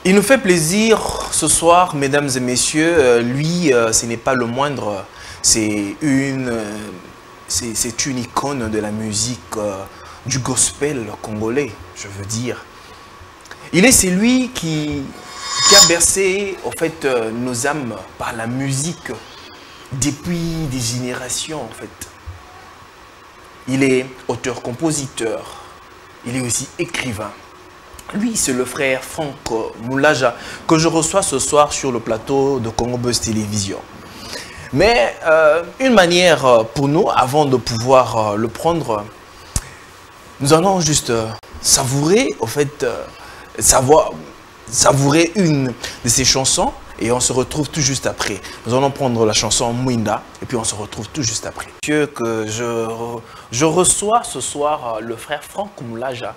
Il nous fait plaisir ce soir, mesdames et messieurs. Lui, ce n'est pas le moindre. C'est c'est une icône de la musique du gospel congolais, je veux dire. Il est celui qui a bercé en fait, nos âmes par la musique depuis des générations en fait. Il est auteur-compositeur, il est aussi écrivain. Lui, c'est le frère Franck Moulaja que je reçois ce soir sur le plateau de Congo Buzz Télévision. Mais une manière pour nous, avant de pouvoir le prendre, nous allons juste savourer, en fait, savourer une de ses chansons et on se retrouve tout juste après. Nous allons prendre la chanson Mwinda et puis on se retrouve tout juste après. Dieu que je reçois ce soir le frère Franck Moulaja.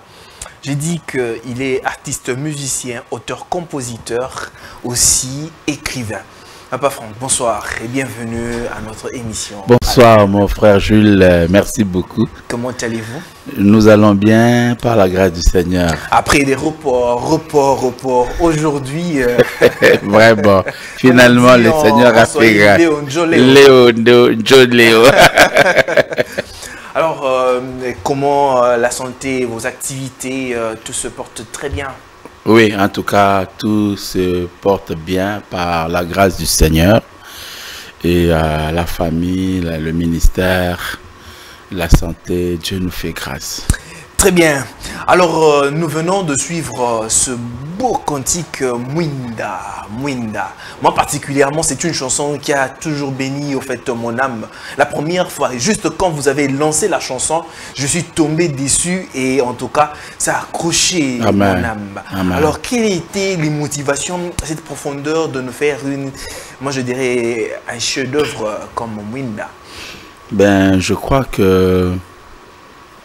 J'ai dit qu'il est artiste, musicien, auteur, compositeur, aussi écrivain. Papa Franck, bonsoir et bienvenue à notre émission. Bonsoir mon frère Jules, merci beaucoup. Comment allez-vous? Nous allons bien par la grâce du Seigneur. Après des reports, aujourd'hui... Vraiment, finalement le Seigneur a fait grâce. Léo. Alors, comment la santé, vos activités, tout se porte très bien? Oui, en tout cas, tout se porte bien par la grâce du Seigneur. Et la famille, le ministère, la santé, Dieu nous fait grâce. Très bien. Alors, nous venons de suivre ce beau cantique Mwinda. Moi, particulièrement, c'est une chanson qui a toujours béni, au fait, mon âme. La première fois, juste quand vous avez lancé la chanson, je suis tombé déçu et en tout cas, ça a accroché mon âme. Amen. Alors, quelles étaient les motivations, cette profondeur de nous faire moi je dirais, un chef-d'œuvre comme Mwinda? Ben, je crois que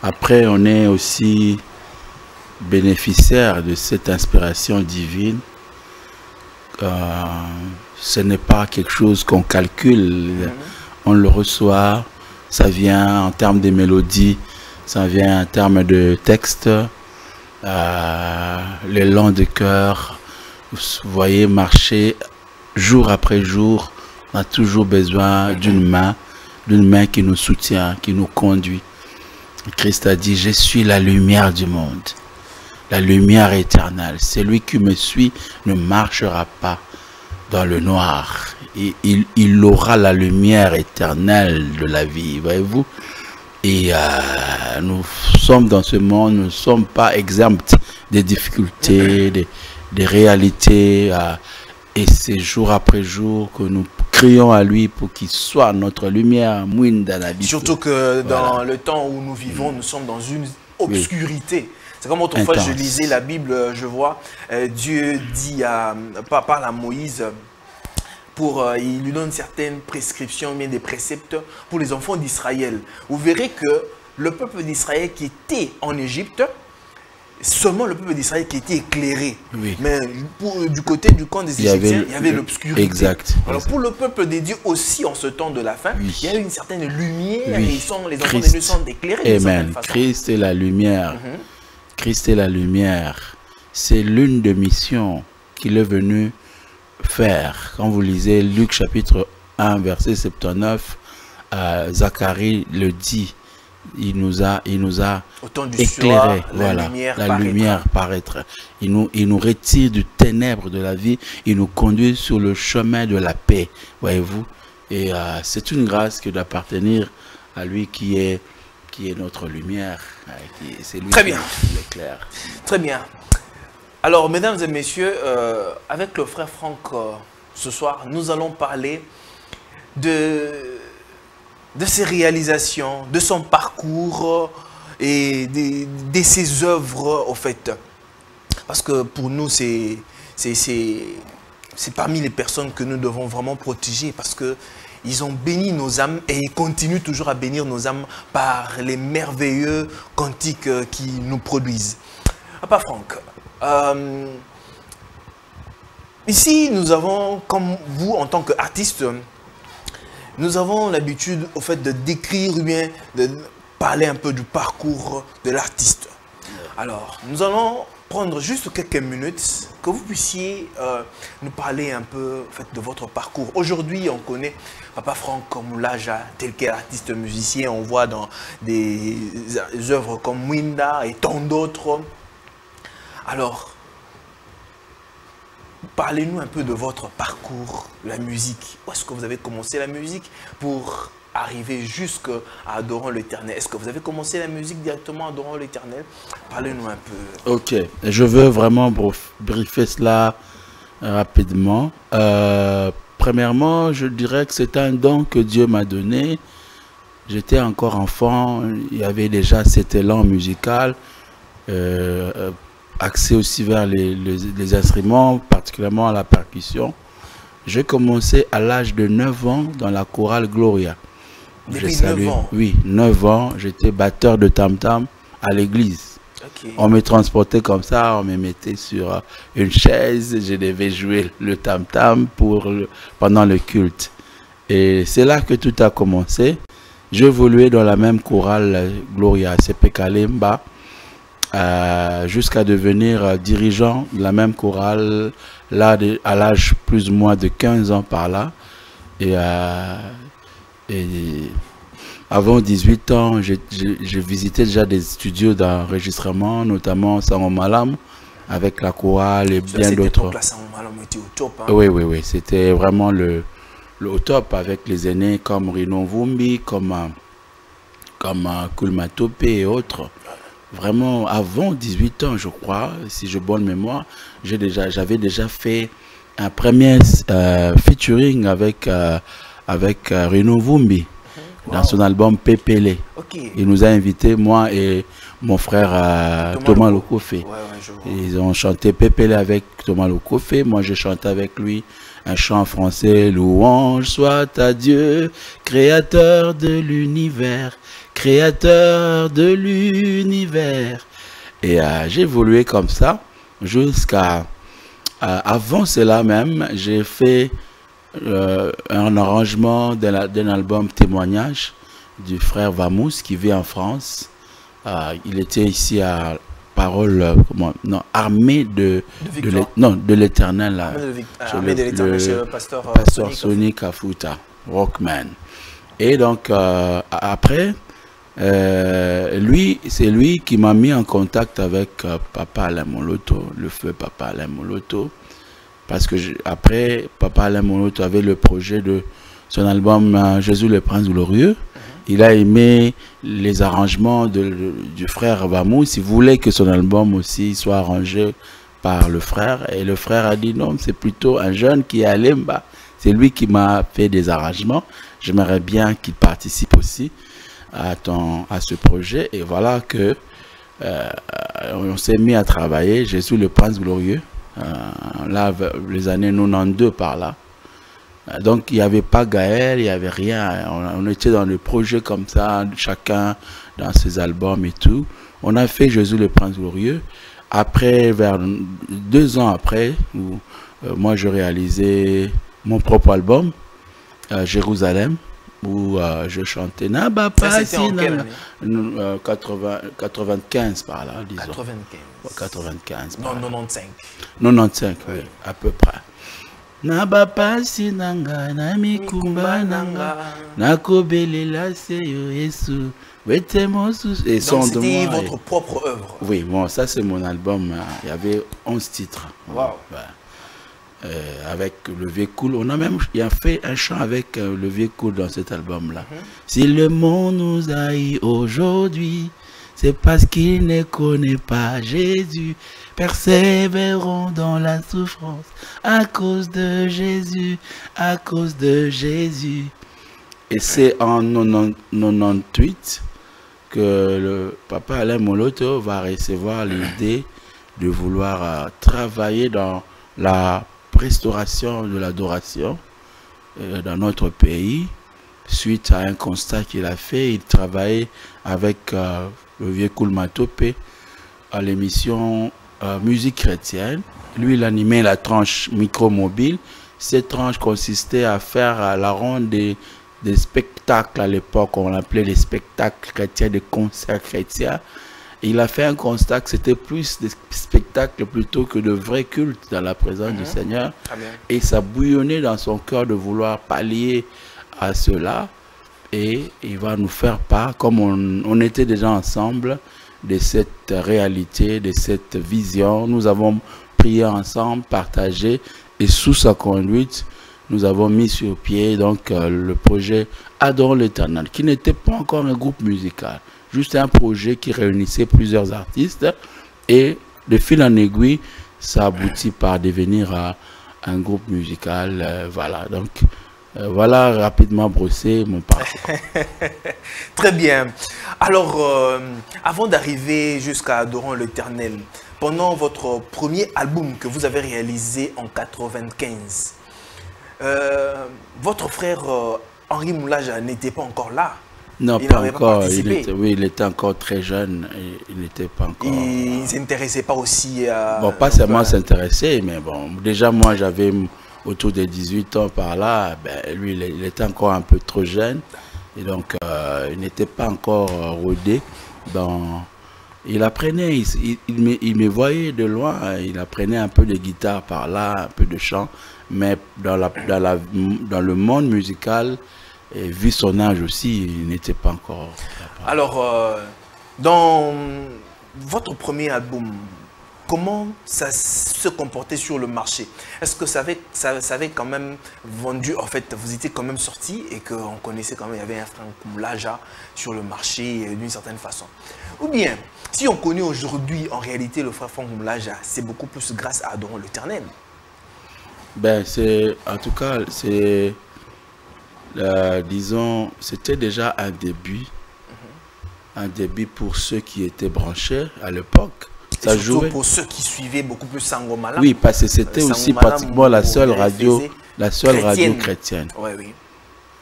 après, on est aussi bénéficiaire de cette inspiration divine. Ce n'est pas quelque chose qu'on calcule. On le reçoit, ça vient en termes de mélodie, ça vient en termes de texte, l'élan de cœur. Vous voyez, marcher jour après jour, on a toujours besoin d'une main qui nous soutient, qui nous conduit. Christ a dit, je suis la lumière du monde, la lumière éternelle. Celui qui me suit ne marchera pas dans le noir. Il aura la lumière éternelle de la vie, voyez-vous. Et nous sommes dans ce monde, nous ne sommes pas exempts des difficultés, des réalités. Et c'est jour après jour que nous crions à lui pour qu'il soit notre lumière. Surtout que dans le temps où nous vivons, nous sommes dans une obscurité. C'est comme autrefois, je lisais la Bible, je vois, Dieu dit parle à Moïse, il lui donne certaines prescriptions, bien des préceptes pour les enfants d'Israël. Vous verrez que le peuple d'Israël qui était en Égypte, seulement le peuple d'Israël qui était éclairé. Oui. Mais du côté du camp des Égyptiens, il y avait l'obscurité. Exact. Alors pour le peuple de Dieu aussi, en ce temps de la fin, il y a eu une certaine lumière et les enfants de Dieu sont éclairés. Amen. Christ est la lumière. Christ est la lumière. C'est l'une des missions qu'il est venu faire. Quand vous lisez Luc chapitre 1, verset 79, Zacharie le dit. Il nous a éclairé, voilà, la lumière paraîtra. Il nous retire du ténèbre de la vie, il nous conduit sur le chemin de la paix, voyez-vous. Et c'est une grâce que d'appartenir à lui qui est notre lumière. C'est lui qui l'éclaire. Très bien. Alors, mesdames et messieurs, avec le frère Franck, ce soir, nous allons parler de ses réalisations, de son parcours et de ses œuvres, au fait. Parce que pour nous, c'est parmi les personnes que nous devons vraiment protéger parce qu'ils ont béni nos âmes et ils continuent toujours à bénir nos âmes par les merveilleux cantiques qu'ils nous produisent. Papa Franck, ici, nous avons, comme vous, en tant qu'artiste, nous avons l'habitude, au fait, de décrire ou bien de parler un peu du parcours de l'artiste. Alors, nous allons prendre juste quelques minutes, que vous puissiez nous parler un peu en fait, de votre parcours. Aujourd'hui, on connaît Papa Franck Moulaja, tel qu'artiste musicien, on voit dans des œuvres comme Winda et tant d'autres. Alors, parlez-nous un peu de votre parcours, la musique. Où est-ce que vous avez commencé la musique pour arriver jusqu'à Adorant l'Éternel? Est-ce que vous avez commencé la musique directement à Adorant l'Éternel? Parlez-nous un peu. Ok, je veux vraiment briefer cela rapidement. Premièrement, je dirais que c'est un don que Dieu m'a donné. J'étais encore enfant, il y avait déjà cet élan musical, axé aussi vers les instruments, particulièrement à la percussion. J'ai commencé à l'âge de 9 ans dans la chorale Gloria. Depuis 9 ans? Oui, 9 ans, j'étais batteur de tam-tam à l'église. Okay. On me transportait comme ça, on me mettait sur une chaise, je devais jouer le tam-tam pendant le culte. Et c'est là que tout a commencé. J'évoluais dans la même chorale Gloria CP Kalemba jusqu'à devenir dirigeant de la même chorale là, à l'âge plus ou moins de 15 ans par là. Et avant 18 ans, j'ai visité déjà des studios d'enregistrement, notamment Sango Malam, avec la chorale et bien d'autres. Oui, c'était vraiment le top avec les aînés comme Rino Vumbi, comme Kulmatope et autres. Vraiment, avant 18 ans, je crois, si je bonne mémoire, j'avais déjà fait un premier featuring avec Rino Vumbi. Dans son album Pépélé. Okay. Il nous a invités, moi et mon frère Thomas Lokofé. Ils ont chanté Pépélé avec Thomas Lokofé. Moi, j'ai chanté avec lui un chant français. Louange soit à Dieu, créateur de l'univers, créateur de l'univers. Et j'ai évolué comme ça jusqu'à... avant cela même, j'ai fait... un arrangement d'un album témoignage du frère Vamous qui vit en France. Il était ici à Parole, Armée de l'Éternel. Armée de l'Éternel chez le pasteur Sonny Kafuta, Rockman. Et donc, après, c'est lui qui m'a mis en contact avec Papa Alain Moloto, le feu Papa Alain Moloto. Parce que après, Papa Alain Moloto avait le projet de son album Jésus le Prince Glorieux. Il a aimé les arrangements du frère Vamous. Il voulait que son album aussi soit arrangé par le frère. Et le frère a dit non, c'est plutôt un jeune qui est à Lemba. C'est lui qui m'a fait des arrangements. J'aimerais bien qu'il participe aussi à ce projet. Et voilà que on s'est mis à travailler. Jésus le Prince Glorieux. Là, les années 92 par là. Donc, il n'y avait pas Gaël, il n'y avait rien. On était dans le projet comme ça, chacun dans ses albums et tout. On a fait Jésus le Prince Glorieux. Après, vers 2 ans après, où moi, je réalisais mon propre album, Jérusalem, où je chantais Naba Passi, 95 par là, disons. 95. Non, 95. 95, oui, à peu près. Naba Passi nanga, namikumba nanga, nakobelela seyo Yesu, wetemo sus. Et donc c'était votre propre œuvre. Oui, bon, ça c'est mon album. Il y avait 11 titres. Wow. Avec le vieux cool, il a fait un chant avec le vieux cool dans cet album-là. Si le monde nous haït aujourd'hui, c'est parce qu'il ne connaît pas Jésus. Persévérons dans la souffrance à cause de Jésus, à cause de Jésus. Et c'est en 98 que le Papa Alain Moloto va recevoir l'idée de vouloir travailler dans la restauration de l'adoration dans notre pays. Suite à un constat qu'il a fait, il travaillait avec le vieux Kulmatope à l'émission Musique chrétienne. Lui, il animait la tranche micro-mobile. Cette tranche consistait à faire la ronde des spectacles à l'époque. On l'appelait les spectacles chrétiens, des concerts chrétiens. Il a fait un constat que c'était plus des spectacles plutôt que de vrais cultes dans la présence du Seigneur. Amen. Et ça bouillonnait dans son cœur de vouloir pallier à cela. Et il va nous faire part, comme on était déjà ensemble, de cette réalité, de cette vision. Nous avons prié ensemble, partagé, et sous sa conduite, nous avons mis sur pied donc le projet Adorons l'Éternel, qui n'était pas encore un groupe musical, juste un projet qui réunissait plusieurs artistes, et de fil en aiguille, ça aboutit par devenir un groupe musical. Voilà, donc voilà rapidement brossé mon parcours. Très bien. Alors, avant d'arriver jusqu'à Adorons l'Éternel, pendant votre premier album que vous avez réalisé en 95, votre frère Henri Moulaja n'était pas encore là. Non, il pas n'avait encore. participé. Il était encore très jeune. Et il n'était pas encore. Il ne s'intéressait pas aussi à... Bon, pas seulement s'intéresser, mais bon, déjà moi j'avais autour de 18 ans par là. Ben, lui, il était encore un peu trop jeune. Et donc, il n'était pas encore rodé. Il apprenait, il me voyait de loin. Il apprenait un peu de guitare par là, un peu de chant. Mais dans le monde musical, et vu son âge aussi, il n'était pas encore... Alors, dans votre premier album, comment ça se comportait sur le marché? Est-ce que ça avait quand même vendu, en fait, vous étiez quand même sorti et qu'on connaissait quand même, il y avait un Franck Moulaja sur le marché d'une certaine façon? Ou bien, si on connaît aujourd'hui, en réalité, le frère Franck Moulaja, c'est beaucoup plus grâce à Adorons l'Éternel. Ben, en tout cas, disons, c'était déjà un début. Un début pour ceux qui étaient branchés à l'époque. Ça jouait pour ceux qui suivaient beaucoup plus Sangomala. Oui, parce que c'était aussi pratiquement la seule radio chrétienne. Oui, oui.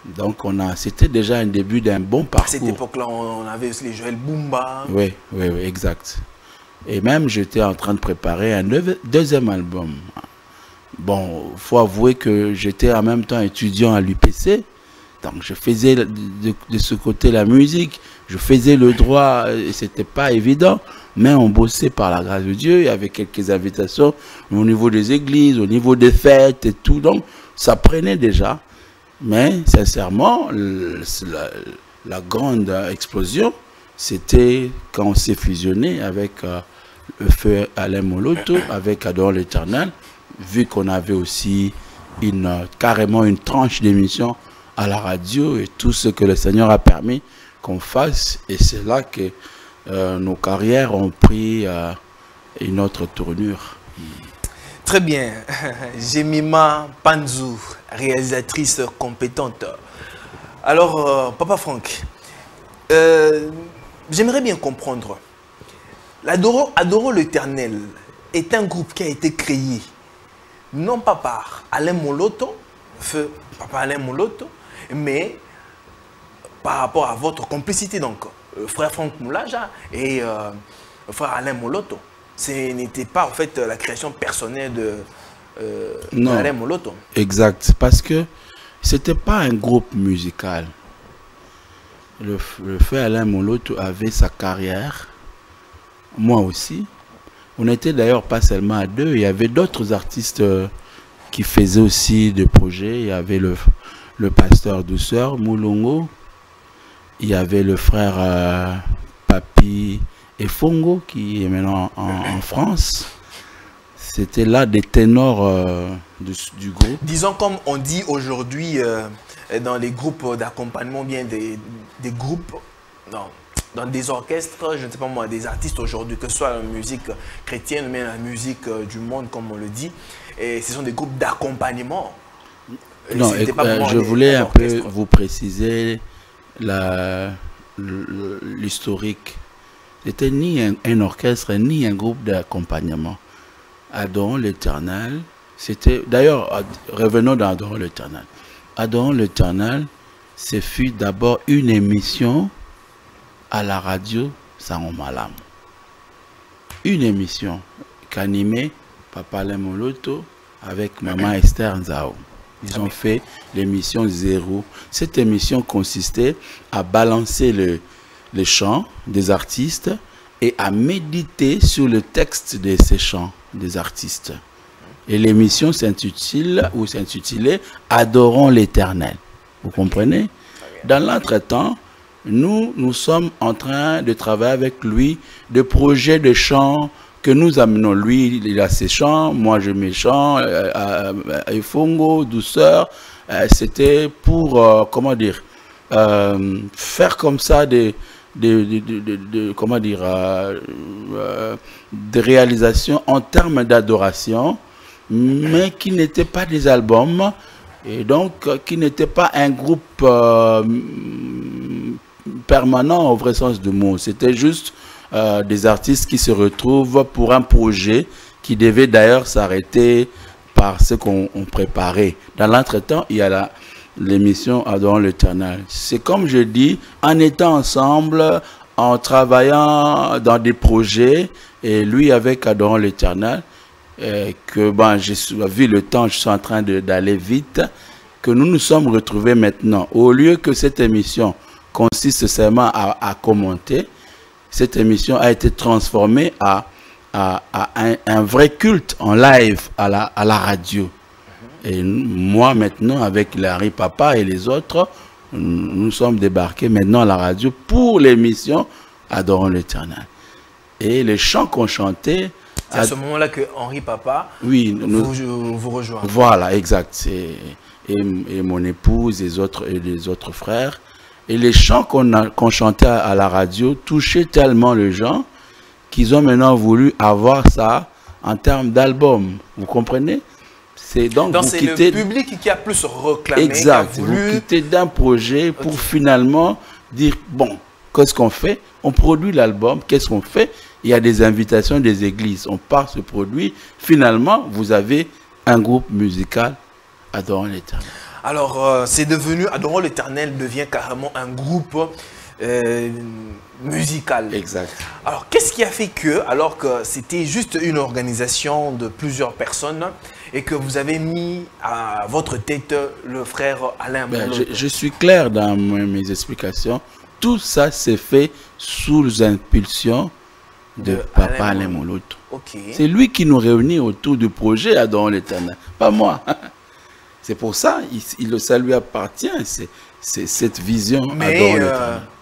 Donc c'était déjà un début d'un bon parcours. À cette époque-là, on avait aussi les Joël Bumba. Oui, oui, oui, exact. Et même j'étais en train de préparer un deuxième album. Bon, il faut avouer que j'étais en même temps étudiant à l'UPC. Donc je faisais de ce côté la musique, je faisais le droit, et c'était pas évident, mais on bossait par la grâce de Dieu. Il y avait quelques invitations au niveau des églises, au niveau des fêtes et tout, donc ça prenait déjà. Mais sincèrement, la grande explosion, c'était quand on s'est fusionné avec le feu Alain Moloto, avec Adorons l'Éternel, vu qu'on avait aussi carrément une tranche d'émission à la radio et tout ce que le Seigneur a permis qu'on fasse. Et c'est là que nos carrières ont pris une autre tournure. Très bien. Jemima Panzou, réalisatrice compétente. Alors, Papa Franck, j'aimerais bien comprendre. Adorons l'Éternel est un groupe qui a été créé, non pas par Alain Moloto, feu Papa Alain Moloto, mais par rapport à votre complicité, donc, frère Franck Moulaja et frère Alain Moloto. Ce n'était pas en fait la création personnelle d'Alain Moloto. Exact, parce que c'était pas un groupe musical. Le frère Alain Moloto avait sa carrière, moi aussi. On n'était d'ailleurs pas seulement à deux, il y avait d'autres artistes qui faisaient aussi des projets. Il y avait le pasteur Douceur Moulongo, il y avait le frère Papi Efongo qui est maintenant en France. C'était là des ténors du groupe. Disons comme on dit aujourd'hui dans les groupes d'accompagnement, bien des groupes, dans des orchestres, je ne sais pas moi, des artistes aujourd'hui, que ce soit la musique chrétienne ou bien la musique du monde comme on le dit, et ce sont des groupes d'accompagnement. Non, je voulais un peu vous préciser l'historique. C'était ni un orchestre, ni un groupe d'accompagnement. Adorons l'Éternel, c'était... D'ailleurs, revenons dans Adorons l'Éternel. Adorons l'Éternel, ce fut d'abord une émission à la radio Sangomalam. Une émission qu'animait Papa Alain Moloto avec Maman Esther Nzao. Ils ont fait l'émission Zéro. Cette émission consistait à balancer les chants des artistes et à méditer sur le texte de ces chants des artistes. Et l'émission s'intitulait « Adorons l'Éternel ». Vous comprenez? Dans l'entretemps, nous sommes en train de travailler avec lui de projets de chants que nous amenons. Lui, il a ses chants, moi je mes chants, Efongo, douceur. C'était pour, comment dire, faire comme ça des réalisations en termes d'adoration, mais qui n'étaient pas des albums, et donc qui n'étaient pas un groupe permanent au vrai sens du mot. C'était juste des artistes qui se retrouvent pour un projet qui devait d'ailleurs s'arrêter par ce qu'on préparait. Dans l'entretemps, il y a l'émission Adorons l'Éternel. C'est comme je dis, en étant ensemble, en travaillant dans des projets, et lui avec Adorons l'Éternel, que j'ai vu le temps, je suis en train d'aller vite, que nous nous sommes retrouvés maintenant. Au lieu que cette émission consiste seulement à commenter, cette émission a été transformée à un vrai culte en live à la radio. Et moi maintenant, avec Larry Papa et les autres, nous sommes débarqués maintenant à la radio pour l'émission Adorons l'Éternel. Et les chants qu'on chantait... C'est à ce moment-là que Henri Papa vous rejoint. Voilà, exact. Et mon épouse et les autres frères. Et les chants qu'on chantait à la radio touchaient tellement les gens qu'ils ont maintenant voulu avoir ça en termes d'album. Vous comprenez? Donc c'est le public qui a plus réclamé. Exact. Vous quittez d'un projet pour finalement dire, bon, qu'est-ce qu'on fait? On produit l'album, qu'est-ce qu'on fait? Il y a des invitations des églises, on part ce produit. Finalement, vous avez un groupe musical, Adorons l'Éternel. Alors, c'est devenu, Adorons l'Éternel devient carrément un groupe musical. Exact. Alors, qu'est-ce qui a fait que, alors que c'était juste une organisation de plusieurs personnes et que vous avez mis à votre tête le frère Alain Moloto? Je suis clair dans mes explications. Tout ça s'est fait sous impulsion de Papa Alain Moloto. Okay. C'est lui qui nous réunit autour du projet Adorons l'Éternel, pas moi. C'est pour ça, ça lui appartient, c'est cette vision. Mais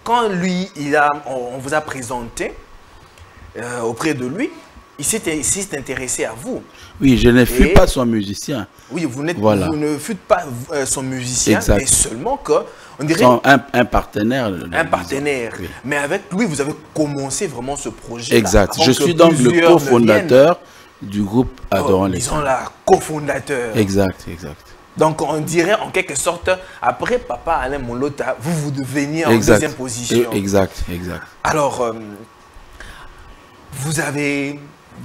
quand lui, on vous a présenté auprès de lui, il s'est intéressé à vous. Oui, je ne fus pas son musicien. Oui, vous ne fûtes pas son musicien, exact. Et seulement que, on dirait... Un partenaire. Un partenaire. Oui. Mais avec lui, vous avez commencé vraiment ce projet. Exact. Je suis donc le cofondateur du groupe Adorons l'Éternel. Ils sont la cofondateur. Exact, exact. Donc on dirait en quelque sorte, après Papa Alain Moloto, vous deveniez en deuxième position. Exact, exact. Alors, vous avez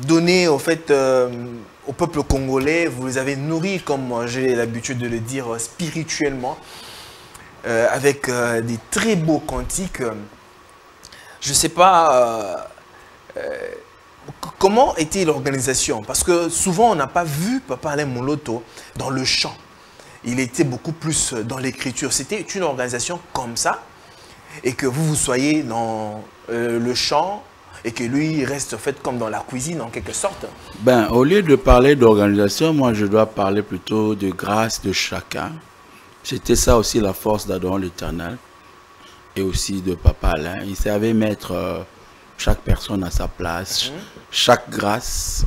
donné au fait au peuple congolais, vous les avez nourris, comme j'ai l'habitude de le dire, spirituellement, avec des très beaux cantiques. Je ne sais pas comment était l'organisation, parce que souvent on n'a pas vu Papa Alain Moloto dans le chant. Il était beaucoup plus dans l'écriture. C'était une organisation comme ça, et que vous soyez dans le chant, et que lui reste fait comme dans la cuisine en quelque sorte. Au lieu de parler d'organisation, moi je dois parler plutôt de grâce de chacun. C'était ça aussi la force d'Adorons l'Éternel, et aussi de Papa Alain. Il savait mettre chaque personne à sa place, chaque grâce.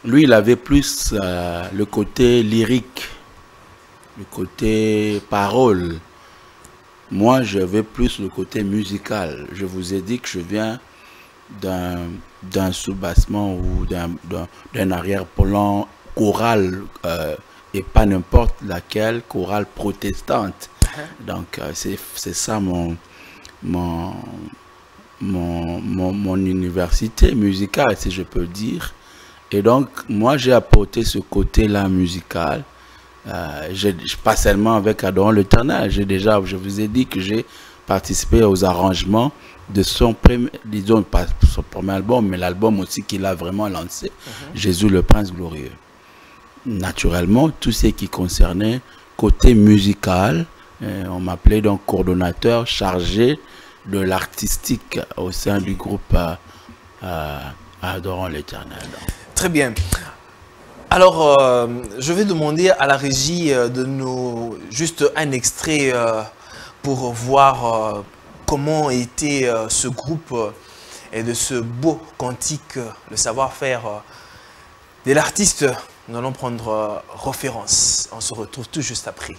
Lui, il avait plus le côté lyrique, le côté parole. Moi, j'avais plus le côté musical. Je vous ai dit que je viens d'un sous-bassement ou d'un arrière-plan choral, et pas n'importe laquelle, chorale protestante. Donc, c'est ça mon université musicale, si je peux dire. Et donc, moi, j'ai apporté ce côté-là musical. Pas seulement avec Adorons l'Éternel. Je vous ai dit que j'ai participé aux arrangements de son premier, disons pas son premier album, mais l'album aussi qu'il a vraiment lancé, Jésus le Prince Glorieux. Naturellement, tout ce qui concernait côté musical, on m'appelait donc coordonnateur chargé de l'artistique au sein du groupe adorons l'Éternel. Très bien. Alors, je vais demander à la régie de nous juste un extrait pour voir comment était ce groupe et de ce beau cantique, le savoir-faire de l'artiste. Nous allons prendre référence. On se retrouve tout juste après.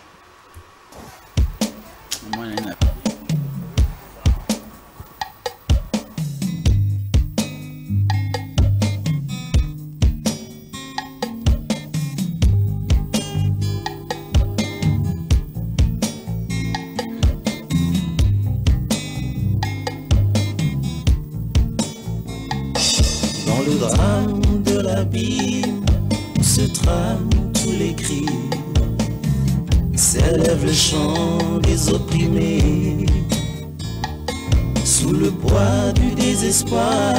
Dans le drame de l'abîme où se trament tous les cris, s'élève le chant des opprimés. Sous le poids du désespoir,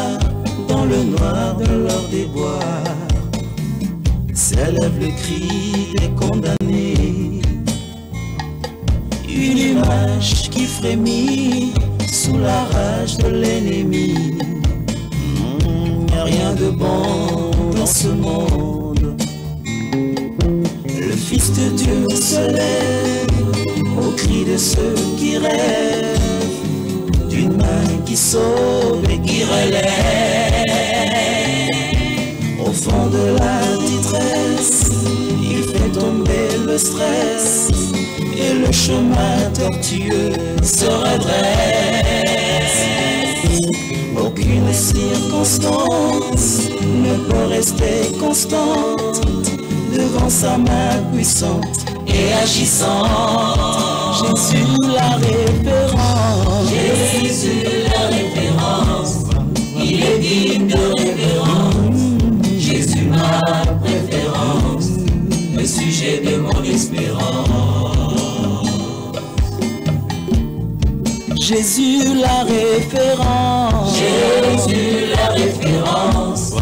dans le noir de leur déboire, s'élève le cri des condamnés. Une image qui frémit sous la rage de l'ennemi. Rien de bon dans ce monde. Le Fils de Dieu se lève au cri de ceux qui rêvent d'une main qui sauve et qui relève. Au fond de la détresse, il fait tomber le stress et le chemin tortueux se redresse. Aucune circonstance ne peut rester constante devant sa main puissante et agissante. Jésus la référence. Jésus la référence. Il est digne de révérence. Jésus ma préférence, le sujet de mon espérance. Jésus la référence. Jésus la référence.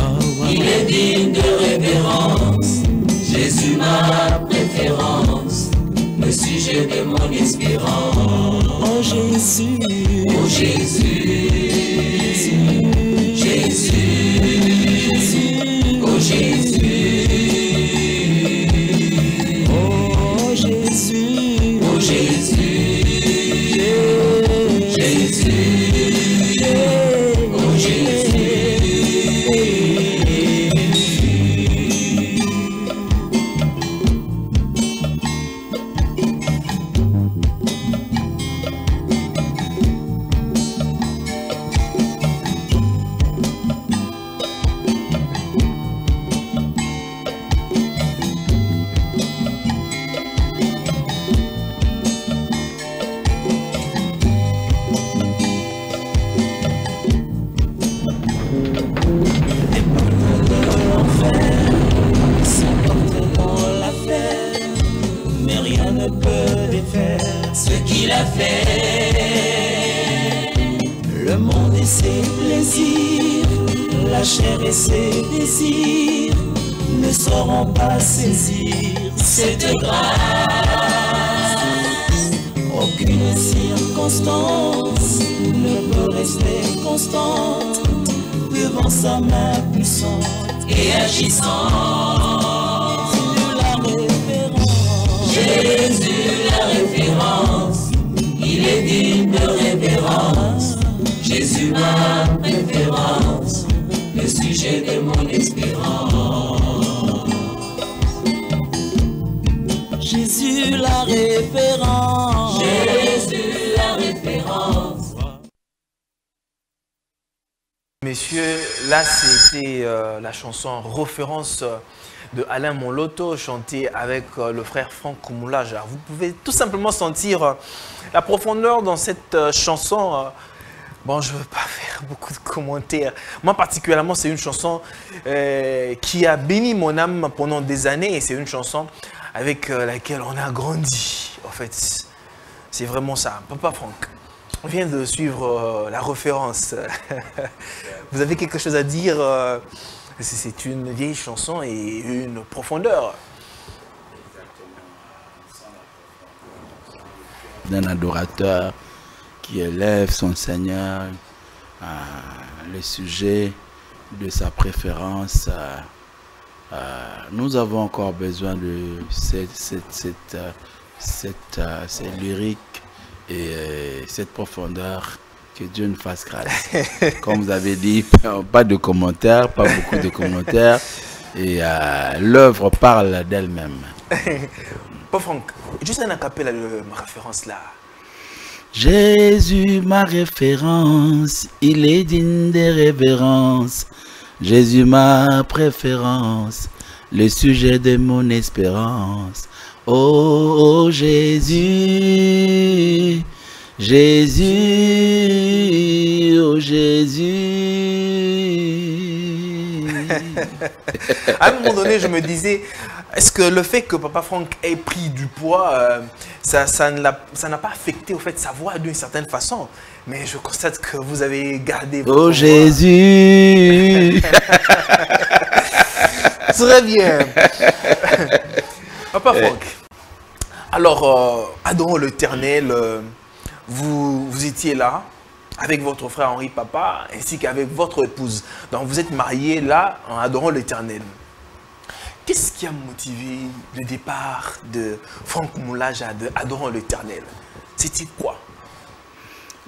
Il est digne de révérence. Jésus ma préférence, le sujet de mon espérance. Oh Jésus. Oh Jésus. Jésus. Jésus. Oh Jésus. Oh Jésus. Oh Jésus. Cette grâce, aucune circonstance ne peut rester constante devant sa main puissante et agissante. Jésus la référence, il est digne de révérence. Jésus ma préférence, le sujet de mon espérance. Jésus la référence. Jésus la référence. Messieurs, là c'était la chanson référence de Alain Moloto, chantée avec le frère Franck Koumoulaja. Vous pouvez tout simplement sentir la profondeur dans cette chanson. Bon, je ne veux pas faire beaucoup de commentaires. Moi, particulièrement, c'est une chanson qui a béni mon âme pendant des années. Et c'est une chanson avec laquelle on a grandi. En fait, c'est vraiment ça. Papa Franck, on vient de suivre la référence. Vous avez quelque chose à dire? C'est une vieille chanson et une profondeur. D'un adorateur qui élève son Seigneur, le sujet de sa préférence. Nous avons encore besoin de ces lyriques et cette profondeur. Que Dieu nous fasse grâce. Comme vous avez dit, pas de commentaires, pas beaucoup de commentaires. Et l'œuvre parle d'elle-même. Pas Franck, juste un acapella de ma référence là. Jésus, ma référence, il est digne des révérences. Jésus, ma préférence, le sujet de mon espérance. Oh Jésus, Jésus, oh Jésus. À un moment donné, je me disais, est-ce que le fait que Papa Franck ait pris du poids, ça n'a pas affecté au fait sa voix d'une certaine façon? Mais je constate que vous avez gardé votre voix. Jésus. Très bien. Papa Franck, alors, adorons l'Éternel. Vous étiez là avec votre frère Henri Papa ainsi qu'avec votre épouse. Donc vous êtes mariés là en adorant l'Éternel. Qu'est-ce qui a motivé le départ de Franck Moulaja de Adorant l'Éternel? C'était quoi?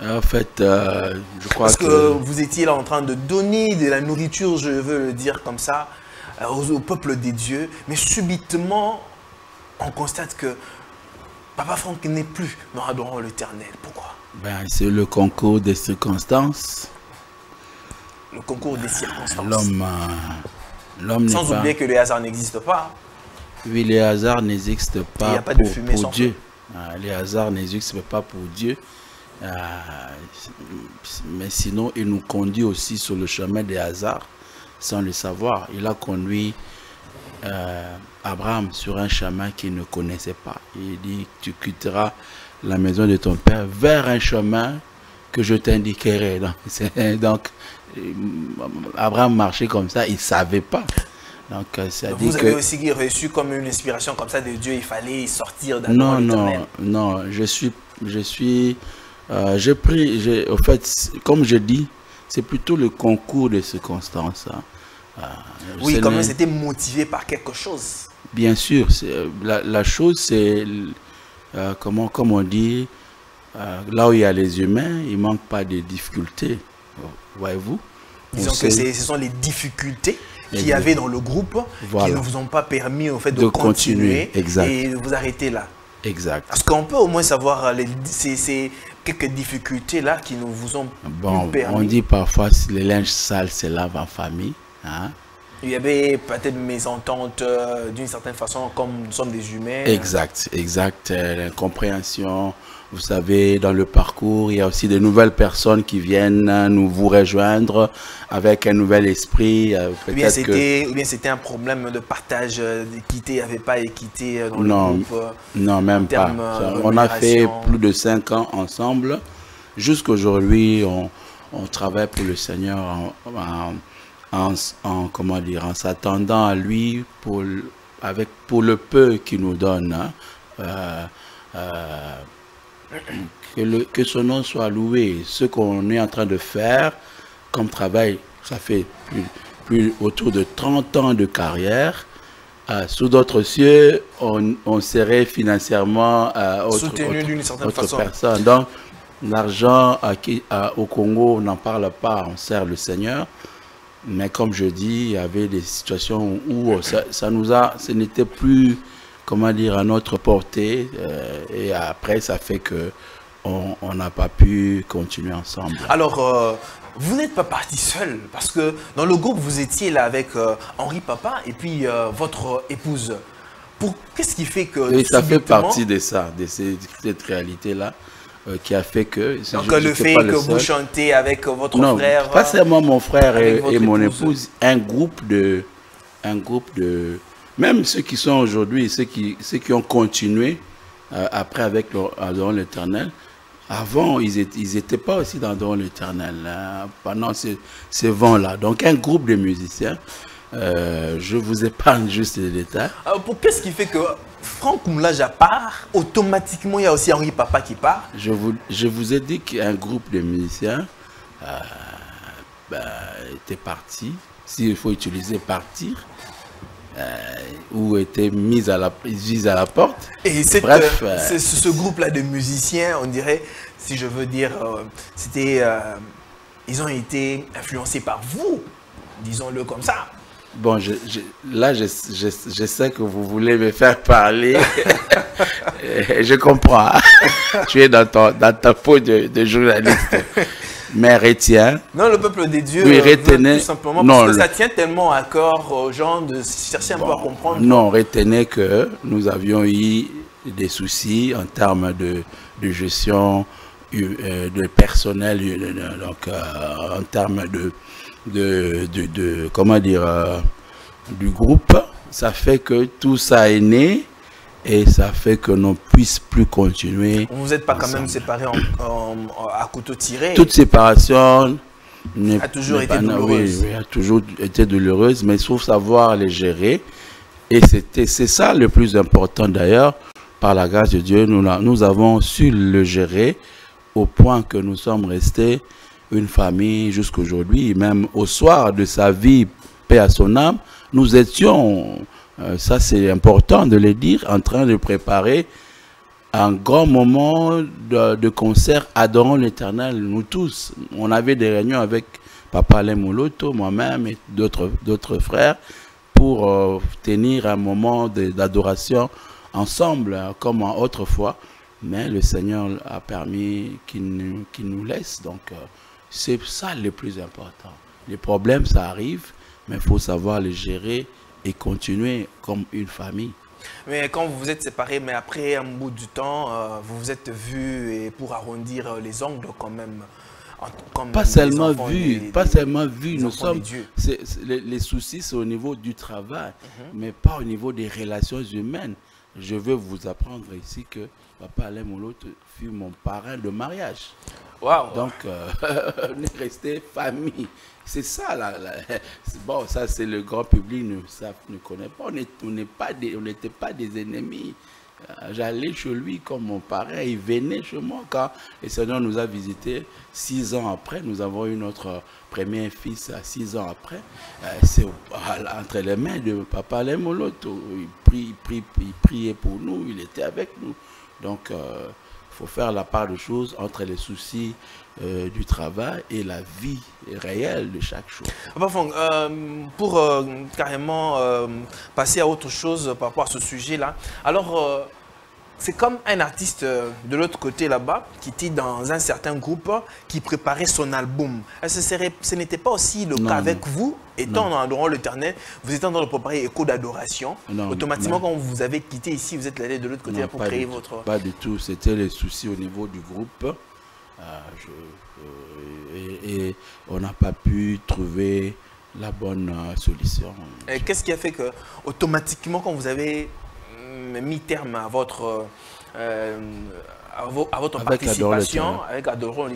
En fait, je crois Parce que vous étiez là en train de donner de la nourriture, je veux le dire comme ça, au peuple des dieux. Mais subitement, on constate que Papa Franck n'est plus dans Adorant l'Éternel. Pourquoi? Ben, c'est le concours des circonstances. Le concours des circonstances. L'homme n'est pas... Sans oublier que le hasard n'existe pas. Oui, les hasards n'existent pas, Il n'y a pas de fumée pour sans Dieu. Les hasards n'existent pas pour Dieu. Mais sinon, il nous conduit aussi sur le chemin des hasards sans le savoir. Il a conduit Abraham sur un chemin qu'il ne connaissait pas. Il dit, tu quitteras la maison de ton père vers un chemin que je t'indiquerai. Donc, Abraham marchait comme ça, il ne savait pas. Donc, ça dit vous avez aussi reçu comme une inspiration comme ça de Dieu, il fallait sortir d'Adorant l'Éternel. Non, j'ai pris, au fait, comme je dis, c'est plutôt le concours des circonstances. Oui, quand même, c'était motivé par quelque chose. Bien sûr, la chose, c'est, comme on dit, là où il y a les humains, il ne manque pas de difficultés. Voyez-vous? Disons que ce sont les difficultés qu'il y avait dans le groupe qui ne vous ont pas permis au fait de continuer et de vous arrêter là. Exact. Parce qu'on peut au moins savoir ces quelques difficultés là qui nous vous ont permis. On dit parfois que les linges sales se lavent en famille. Hein? Il y avait peut-être mésentente d'une certaine façon, comme nous sommes des humains. Exact. L'incompréhension. Vous savez, dans le parcours, il y a aussi de nouvelles personnes qui viennent vous rejoindre avec un nouvel esprit. Ou bien c'était un problème de partage d'équité, il n'y avait pas équité dans le groupe. Non, même pas. On a fait plus de 5 ans ensemble. Jusqu'aujourd'hui, on travaille pour le Seigneur en s'attendant à lui pour le peu qu'il nous donne. Que son nom soit loué. Ce qu'on est en train de faire comme travail, ça fait plus autour de 30 ans de carrière. Sous d'autres cieux, on serait financièrement soutenu d'une certaine façon. Personne. Donc, l'argent au Congo, on n'en parle pas, on sert le Seigneur. Mais comme je dis, il y avait des situations où ce n'était plus, comment dire, à notre portée. Et après, ça fait que on n'a pas pu continuer ensemble. Alors, vous n'êtes pas parti seul, parce que dans le groupe, vous étiez là avec Henri Papa et puis votre épouse. Qu'est-ce qui fait que... Et ça fait partie de ça, de cette réalité-là, qui a fait que... Donc le fait que vous chantez avec votre frère... Non, pas seulement mon frère et mon épouse, un groupe de... Même ceux qui sont aujourd'hui, ceux qui ont continué après avec Adorant l'Éternel, avant, ils n'étaient pas aussi dans Adorant l'Éternel, pendant ces vents-là. Donc un groupe de musiciens, je vous épargne juste les détails. Alors qu'est-ce qui fait que Franck Moulaja part, automatiquement il y a aussi Henri Papa qui part? Je vous ai dit qu'un groupe de musiciens était parti s'il faut utiliser partir, ou était mise à la porte. Et Bref, ce groupe-là de musiciens, on dirait, si je veux dire, c'était, ils ont été influencés par vous, disons-le comme ça. Bon, là, je sais que vous voulez me faire parler. Je comprends. Hein. Tu es dans ta peau de journaliste. Mais retiens. Non, le peuple des dieux, oui, tout simplement, parce que ça tient tellement à cœur aux gens de chercher un peu à comprendre. Non, retenez que nous avions eu des soucis en termes de gestion de personnel, donc en termes comment dire, du groupe. Ça fait que tout ça est né. Et ça fait que l'on ne puisse plus continuer. Vous n'êtes pas quand même séparés à couteau tiré. Toute séparation a toujours été douloureuse. Oui, a toujours été douloureuse, mais il faut savoir les gérer. Et c'est ça le plus important d'ailleurs. Par la grâce de Dieu, nous avons su le gérer au point que nous sommes restés une famille jusqu'aujourd'hui. Même au soir de sa vie, paix à son âme, nous étions... ça, c'est important de le dire, en train de préparer un grand moment de concert adorant l'Éternel, nous tous. On avait des réunions avec Papa Alain Moloto, moi-même et d'autres frères pour tenir un moment d'adoration ensemble, comme autrefois. Mais le Seigneur a permis qu'il nous laisse. Donc, c'est ça le plus important. Les problèmes, ça arrive, mais il faut savoir les gérer et continuer comme une famille. Mais quand vous vous êtes séparés, mais après un bout du temps, vous vous êtes vus et pour arrondir les ongles quand même. Pas seulement vus, nous sommes. Les soucis, c'est au niveau du travail, mais pas au niveau des relations humaines. Je veux vous apprendre ici que Papa Alain Moloto fut mon parrain de mariage. Wow. Donc, on est resté famille. C'est ça, bon, ça c'est le grand public ne connaît pas. On n'était pas des ennemis. J'allais chez lui comme mon parrain, il venait chez moi quand le Seigneur nous a visités 6 ans après. Nous avons eu notre premier fils 6 ans après. C'est entre les mains de Papa Alain Moloto. Il priait pour nous, il était avec nous. Donc, faut faire la part de choses entre les soucis du travail et la vie réelle de chaque jour. Pour carrément passer à autre chose par rapport à ce sujet-là, alors c'est comme un artiste de l'autre côté là-bas qui était dans un certain groupe qui préparait son album. Ce n'était pas aussi le cas avec vous, étant dans Adorant l'Éternel, vous étiez en train de préparer Écho d'adoration. Automatiquement, quand vous avez quitté ici, vous êtes allé de l'autre côté pour créer votre... Pas du tout, c'était les soucis au niveau du groupe. Et on n'a pas pu trouver la bonne solution. Qu'est-ce qui a fait que, automatiquement, quand vous avez mis terme à votre participation avec Adorant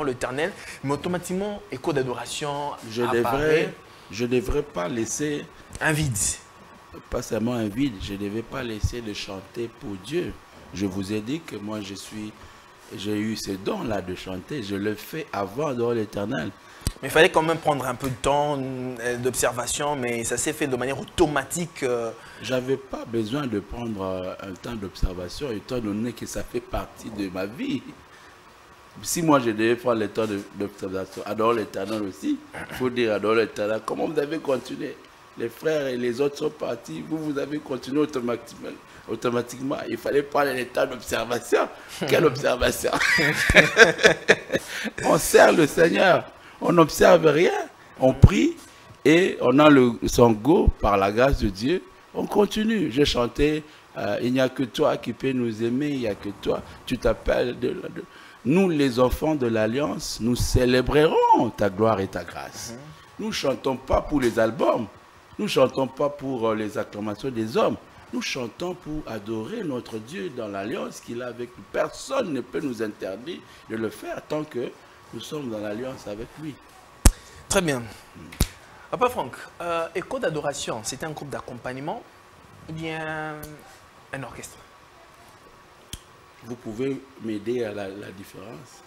l'Éternel, mais automatiquement, Écho d'adoration apparaît. Je ne devrais pas laisser un vide. Pas seulement un vide, je ne devais pas laisser de chanter pour Dieu. Je vous ai dit que moi, j'ai eu ce don-là de chanter. Je le fais avant Adorant l'Éternel. Mais il fallait quand même prendre un peu de temps d'observation, mais ça s'est fait de manière automatique. J'avais pas besoin de prendre un temps d'observation, étant donné que ça fait partie de ma vie. Si moi je devais prendre le temps d'observation, Adorant l'Éternel aussi, il faut dire Adorant l'Éternel, comment vous avez continué? Les frères et les autres sont partis, vous avez continué automatiquement. Il fallait prendre le temps d'observation. Quelle observation? On sert le Seigneur. On n'observe rien, on prie et on a son go par la grâce de Dieu. On continue. J'ai chanté, il n'y a que toi qui peux nous aimer, il n'y a que toi. Tu t'appelles. Nous, les enfants de l'Alliance, nous célébrerons ta gloire et ta grâce. Nous ne chantons pas pour les albums, nous ne chantons pas pour les acclamations des hommes. Nous chantons pour adorer notre Dieu dans l'Alliance qu'il a avec nous. Personne ne peut nous interdire de le faire tant que nous sommes dans l'alliance avec lui. Très bien. Papa Franck, Écho d'adoration, c'était un groupe d'accompagnement ou bien un orchestre? Vous pouvez m'aider à la différence?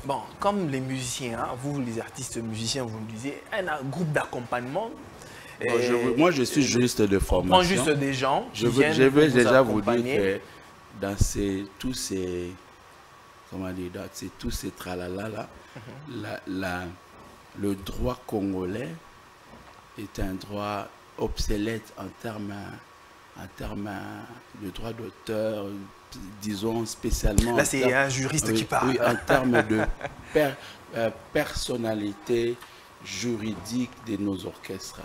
Bon, comme les musiciens, hein, vous les artistes musiciens, vous me disiez, un groupe d'accompagnement. Moi, je suis juste de formation. On prend juste des gens. Je veux déjà vous dire que dans tous ces tralala là, le droit congolais est un droit obsolète en termes de droit d'auteur, disons spécialement. Là, c'est un juriste qui parle. Oui, en termes de personnalité juridique de nos orchestres.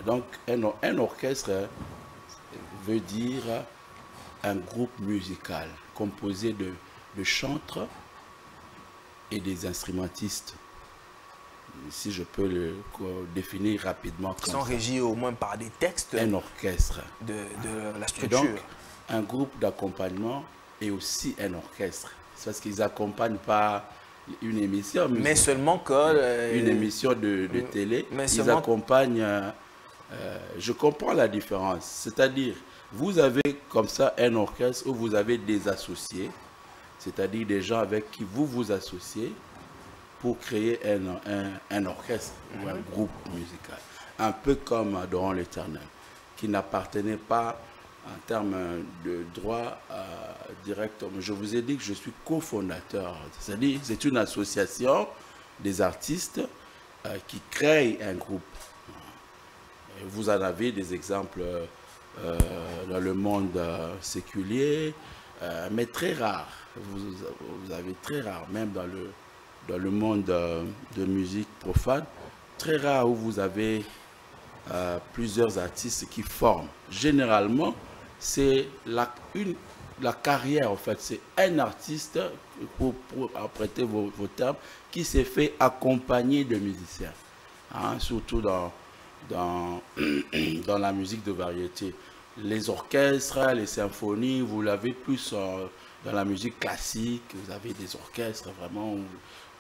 Donc, un orchestre veut dire un groupe musical composé de chantres et des instrumentistes. Si je peux le définir rapidement. Ils sont régis au moins par des textes. Un orchestre. De la structure. Et donc, un groupe d'accompagnement est aussi un orchestre. C'est parce qu'ils n'accompagnent pas une émission. Mais seulement que... une émission de télé. Ils accompagnent... je comprends la différence. C'est-à-dire, vous avez comme ça un orchestre où vous avez des associés, c'est-à-dire des gens avec qui vous vous associez pour créer un orchestre ou un groupe musical. Un peu comme Adoran l'Éternel, qui n'appartenait pas en termes de droit directement. Je vous ai dit que je suis cofondateur, c'est-à-dire c'est une association des artistes qui créent un groupe. Vous en avez des exemples dans le monde séculier, mais très rares. Vous avez très rare, même dans le monde de musique profane, très rare où vous avez plusieurs artistes qui forment. Généralement, c'est la carrière, en fait. C'est un artiste, pour prêter vos termes, qui s'est fait accompagner de musiciens, hein, surtout dans la musique de variété. Les orchestres, les symphonies, vous l'avez plus dans la musique classique. Vous avez des orchestres vraiment où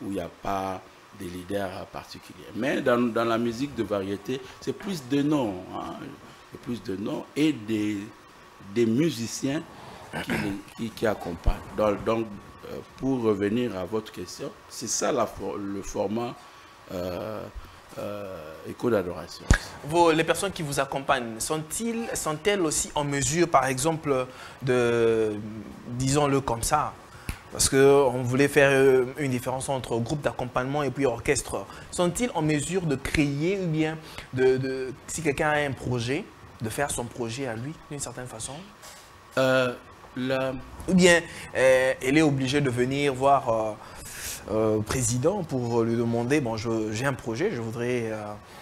il n'y a pas des leaders particuliers. Mais dans la musique de variété, c'est plus de noms, hein, plus de noms et des musiciens qui accompagnent. Donc, pour revenir à votre question, c'est ça le format écho d'adoration. Les personnes qui vous accompagnent, sont-elles aussi en mesure, par exemple, disons-le comme ça, parce qu'on voulait faire une différence entre groupe d'accompagnement et puis orchestre, sont-ils en mesure de créer ou bien, si quelqu'un a un projet, de faire son projet à lui, d'une certaine façon? Ou bien, elle est obligée de venir voir président pour lui demander, bon, j'ai un projet, je voudrais,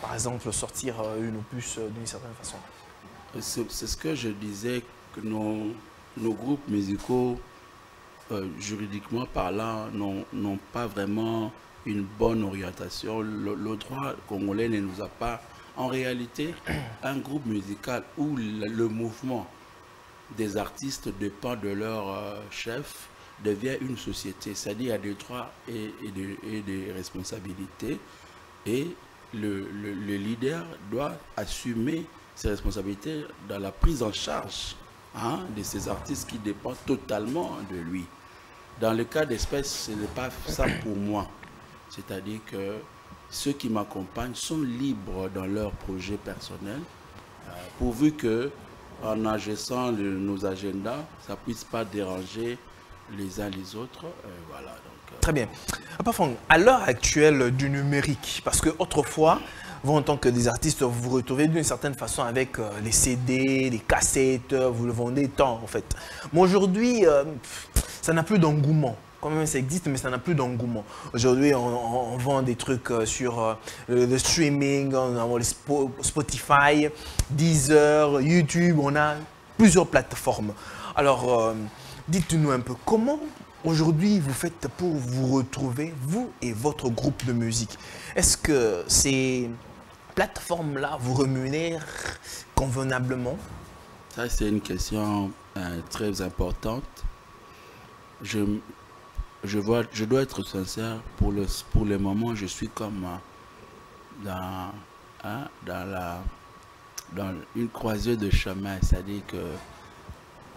par exemple, sortir une opus d'une certaine façon. C'est ce que je disais, que nos groupes musicaux, juridiquement parlant, n'ont pas vraiment une bonne orientation. Le droit congolais ne nous a pas... En réalité, un groupe musical où le mouvement des artistes dépend de leur chef devient une société, c'est-à-dire il y a des droits et des responsabilités, et le leader doit assumer ses responsabilités dans la prise en charge, hein, de ces artistes qui dépendent totalement de lui. Dans le cas d'espèce, ce n'est pas ça pour moi, c'est-à-dire que ceux qui m'accompagnent sont libres dans leurs projets personnels, pourvu que, en agissant nos agendas, ça ne puisse pas déranger les uns les autres. Voilà, donc, Très bien. À l'heure actuelle du numérique, parce qu'autrefois, vous, en tant que des artistes, vous vous retrouvez d'une certaine façon avec les CD, les cassettes, vous le vendez tant, en fait. Mais aujourd'hui, ça n'a plus d'engouement. Quand même, ça existe, mais ça n'a plus d'engouement. Aujourd'hui, on vend des trucs sur le streaming, on a les Spotify, Deezer, YouTube, on a plusieurs plateformes. Alors, dites-nous un peu, comment aujourd'hui vous faites pour vous retrouver, vous et votre groupe de musique? Est-ce que ces plateformes-là vous rémunèrent convenablement? Ça, c'est une question très importante. Je dois être sincère, pour le moment, je suis comme dans une croisée de chemin, c'est-à-dire que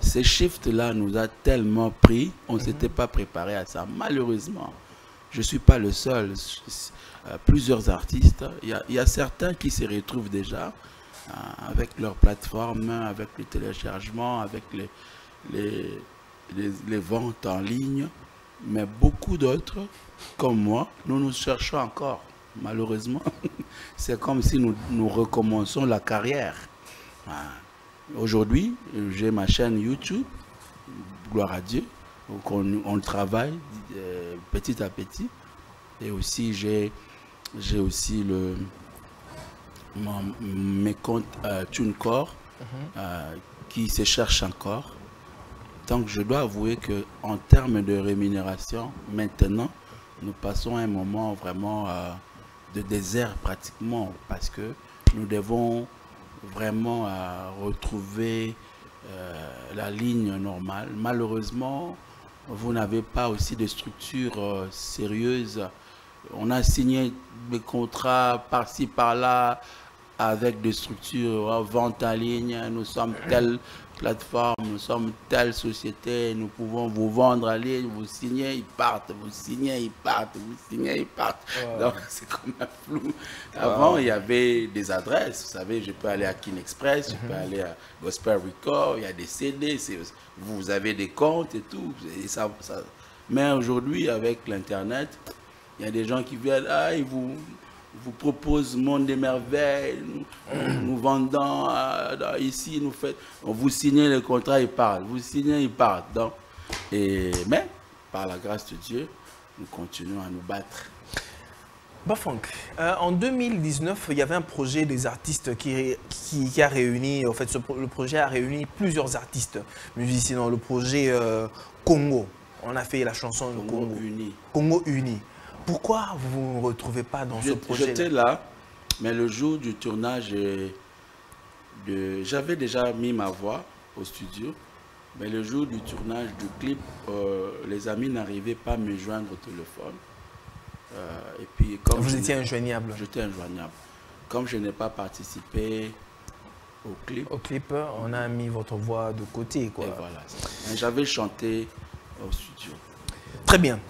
Ces shifts-là nous a tellement pris, on ne s'était pas préparé à ça. Malheureusement, je ne suis pas le seul. Plusieurs artistes, il y a certains qui se retrouvent déjà avec leur plateforme, avec le téléchargement, avec les ventes en ligne. Mais beaucoup d'autres, comme moi, nous cherchons encore. Malheureusement, c'est comme si nous recommençons la carrière. Aujourd'hui, j'ai ma chaîne YouTube, gloire à Dieu, donc on travaille petit à petit. Et aussi, j'ai aussi mes comptes TuneCore qui se cherchent encore. Donc, je dois avouer qu'en termes de rémunération, maintenant, nous passons un moment vraiment de désert pratiquement parce que nous devons vraiment retrouver la ligne normale. Malheureusement, vous n'avez pas aussi de structures sérieuses. On a signé des contrats par-ci, par-là avec des structures, vente en ligne, nous sommes telle plateforme, nous sommes telle société, nous pouvons vous vendre en ligne, vous signez, ils partent, vous signez, ils partent, vous signez, ils partent. Donc c'est comme un flou. Avant, il y avait des adresses, vous savez, je peux aller à Kin Express, je peux aller à Gospel Record, il y a des CD, vous avez des comptes et tout. Et ça. Mais aujourd'hui, avec l'Internet, il y a des gens qui viennent, ils vous proposent Monde des Merveilles, nous vendons ici, vous signez le contrat, ils partent, vous signez, ils partent. Donc, mais, par la grâce de Dieu, nous continuons à nous battre. Bafang, en 2019, il y avait un projet des artistes qui a réuni, en fait, le projet a réuni plusieurs artistes musiciens dans le projet Congo. On a fait la chanson de Congo Uni. Congo Uni. Pourquoi vous ne vous retrouvez pas dans ce projet? J'étais là, mais le jour du tournage, j'avais déjà mis ma voix au studio, mais le jour du tournage du clip, les amis n'arrivaient pas à me joindre au téléphone. Et puis, comme vous étiez injoignable? J'étais injoignable. Comme je n'ai pas participé au clip, on a mis votre voix de côté, quoi. Et voilà. J'avais chanté au studio. Très bien.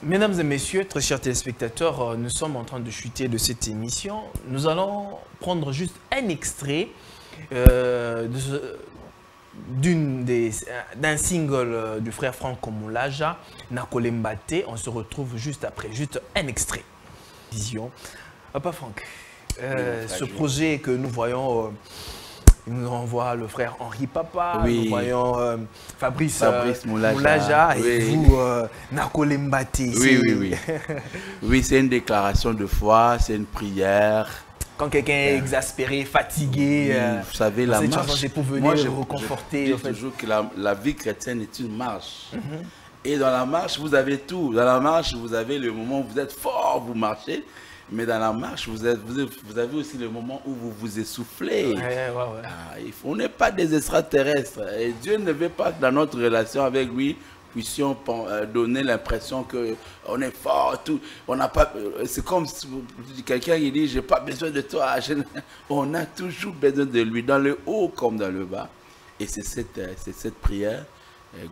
Mesdames et messieurs, très chers téléspectateurs, nous sommes en train de chuter de cette émission. Nous allons prendre juste un extrait d'un single du frère Franco Moulaja, Nakole Mbate. On se retrouve juste après, juste un extrait. Vision. Papa Franck, ce projet que nous voyons, il nous envoie le frère Henri Papa, nous voyons Fabrice Moulaja et vous, Nakole Mbate. Oui. Oui, c'est une déclaration de foi, c'est une prière. Quand quelqu'un est exaspéré, fatigué, vous savez, la marche, c'est pour venir le reconforter. Je dis toujours que la vie chrétienne est une marche. Et dans la marche, vous avez tout. Dans la marche, vous avez le moment où vous êtes fort, vous marchez. Mais dans la marche, vous avez aussi le moment où vous vous essoufflez. On n'est pas des extraterrestres. Et Dieu ne veut pas que dans notre relation avec lui, puissions donner l'impression qu'on est fort. C'est comme si quelqu'un qui dit « j'ai pas besoin de toi ». On a toujours besoin de lui, dans le haut comme dans le bas. Et c'est cette prière,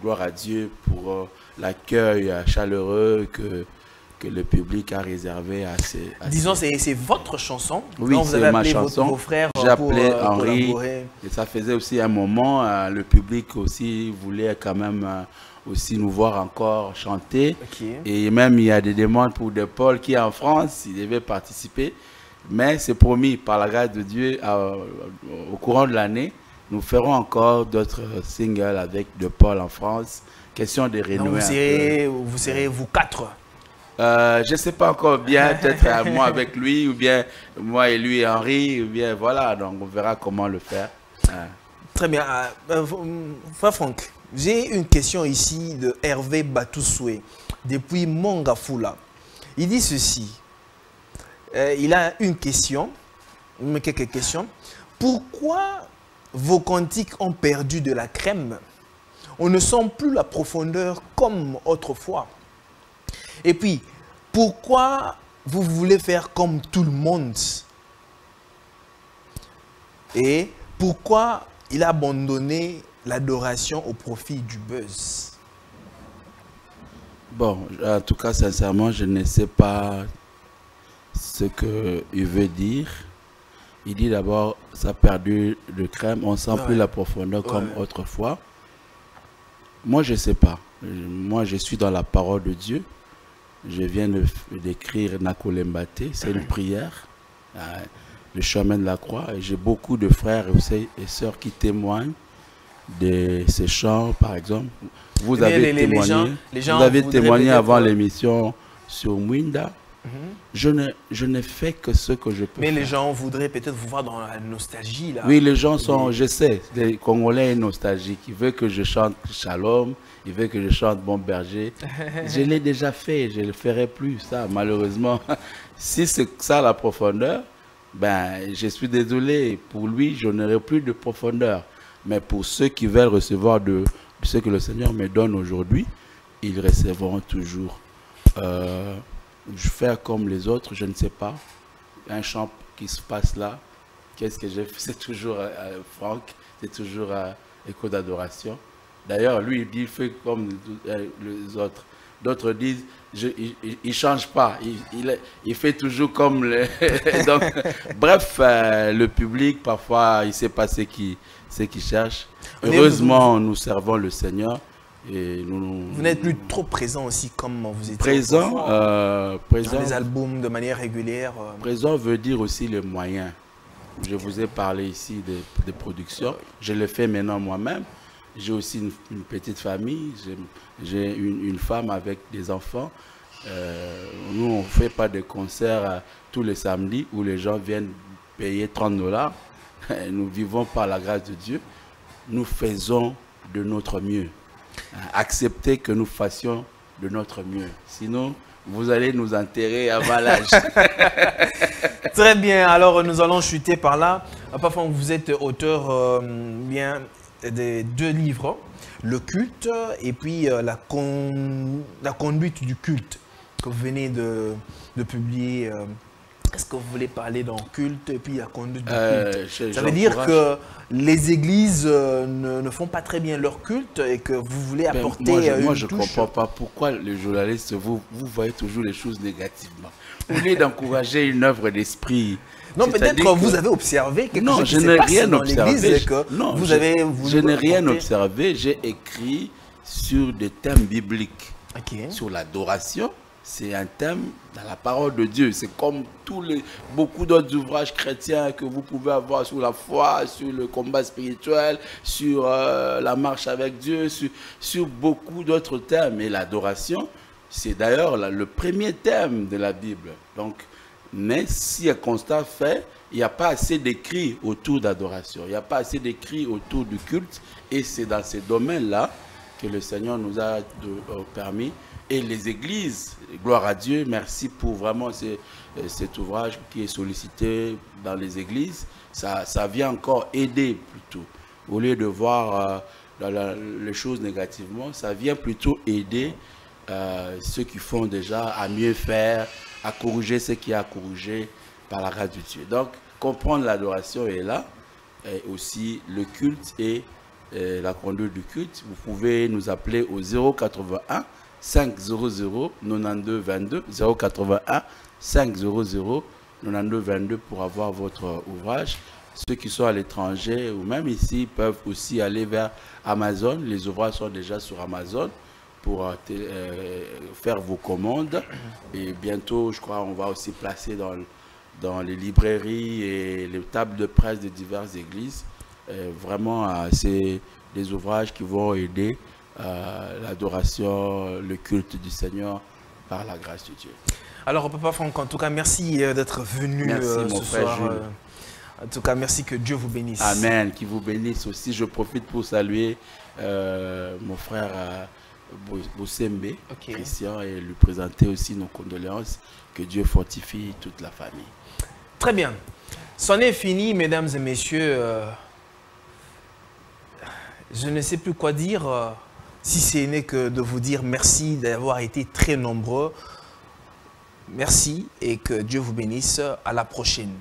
gloire à Dieu pour l'accueil chaleureux que le public a réservé à ces... Disons, c'est votre chanson. Oui, c'est ma chanson. Vos frères j'ai appelé Henri. Collaborer. Et ça faisait aussi un moment, le public aussi voulait quand même aussi nous voir encore chanter. Et même, il y a des demandes pour De Paul qui est en France, il devait participer. Mais c'est promis, par la grâce de Dieu, au courant de l'année, nous ferons encore d'autres singles avec De Paul en France. Question de renouer. Vous serez vous quatre. Je ne sais pas encore bien, peut-être moi avec lui, ou bien moi et lui et Henri, ou bien voilà, donc on verra comment le faire. Très bien. Frère Franck, j'ai une question ici de Hervé Batousoué, depuis Mongafula. Il dit ceci, il a une question, quelques questions. Pourquoi vos cantiques ont perdu de la crème? On ne sent plus la profondeur comme autrefois. Et puis, pourquoi vous voulez faire comme tout le monde? Et pourquoi il a abandonné l'adoration au profit du buzz? Bon, en tout cas, sincèrement, je ne sais pas ce qu'il veut dire. Il dit d'abord, ça a perdu de crème, on sent plus la profondeur comme autrefois. Moi, je ne sais pas. Moi, je suis dans la parole de Dieu. Je viens d'écrire Nakolembate, c'est une prière, le chemin de la croix. Et j'ai beaucoup de frères et sœurs qui témoignent de ces chants, par exemple. Vous avez témoigné avant l'émission sur Mwinda. Je ne fais que ce que je peux faire. Les gens voudraient peut-être vous voir dans la nostalgie, là. Oui, les gens sont, je sais, les Congolais sont nostalgiques. Ils veulent que je chante Shalom, ils veulent que je chante Bon Berger. Je l'ai déjà fait, je ne le ferai plus, ça, malheureusement. Si c'est ça la profondeur, ben, je suis désolé. Pour lui, je n'aurai plus de profondeur. Mais pour ceux qui veulent recevoir de ce que le Seigneur me donne aujourd'hui, ils recevront toujours. Je fais comme les autres, je ne sais pas. Un chant qui se passe là, qu'est-ce que j'ai fait? C'est toujours Franck, c'est toujours écho d'adoration. D'ailleurs, lui, il dit, il fait comme les autres. D'autres disent, il ne change pas, il fait toujours comme les... Donc, bref, le public, parfois, il ne sait pas ce qu'il cherche. Heureusement, nous servons le Seigneur. Et vous n'êtes plus trop présent aussi comme vous étiez présent, dans les albums de manière régulière. Présent veut dire aussi les moyens. Je vous ai parlé ici de production. Je le fais maintenant moi-même. J'ai aussi une petite famille. J'ai une femme avec des enfants. Nous, on ne fait pas de concerts tous les samedis où les gens viennent payer 30 $. Nous vivons par la grâce de Dieu. Nous faisons de notre mieux. Acceptez que nous fassions de notre mieux. Sinon, vous allez nous enterrer avant l'âge. Très bien. Alors, nous allons chuter par là. Parfois, vous êtes auteur bien de 2 livres. Le culte et puis la conduite du culte que vous venez de publier. Est-ce que vous voulez parler d'un culte et puis la conduite du culte? Ça veut dire que les églises ne font pas très bien leur culte et que vous voulez apporter moi, je ne comprends pas pourquoi les journalistes, vous voyez toujours les choses négativement. Vous voulez d'encourager une œuvre d'esprit. Non, peut-être que vous avez observé quelque chose qui s'est passé dans l'église et que vous avez voulu... Je n'ai rien observé. J'ai écrit sur des thèmes bibliques. Sur l'adoration. C'est un thème dans la parole de Dieu. C'est comme beaucoup d'autres ouvrages chrétiens que vous pouvez avoir sur la foi, sur le combat spirituel, sur la marche avec Dieu, sur beaucoup d'autres thèmes. Et l'adoration, c'est d'ailleurs le premier thème de la Bible. Donc, mais si un constat fait, il n'y a pas assez d'écrits autour d'adoration. Il n'y a pas assez d'écrits autour du culte. Et c'est dans ces domaines-là que le Seigneur nous a permis. Et les églises, gloire à Dieu, merci pour vraiment cet ouvrage qui est sollicité dans les églises. Ça vient encore aider plutôt. Au lieu de voir les choses négativement, ça vient plutôt aider ceux qui font déjà à mieux faire, à corriger ce qui est à corriger par la grâce de Dieu. Donc, comprendre l'adoration est là, et aussi le culte et la conduite du culte. Vous pouvez nous appeler au 081 500 92 22 081 500 92 22 pour avoir votre ouvrage. Ceux qui sont à l'étranger ou même ici peuvent aussi aller vers Amazon. Les ouvrages sont déjà sur Amazon pour faire vos commandes. Et bientôt, je crois, on va aussi placer dans les librairies et les tables de presse de diverses églises. Vraiment, c'est des ouvrages qui vont aider l'adoration, le culte du Seigneur par la grâce de Dieu. Alors, Papa Franck, en tout cas, merci d'être venu ce soir. En tout cas, merci, que Dieu vous bénisse. Amen, qu'il vous bénisse aussi. Je profite pour saluer mon frère Bosembe, Christian, et lui présenter aussi nos condoléances. Que Dieu fortifie toute la famille. Très bien. C'en est fini, mesdames et messieurs. Je ne sais plus quoi dire. Si ce n'est que de vous dire merci d'avoir été très nombreux. Merci et que Dieu vous bénisse. À la prochaine.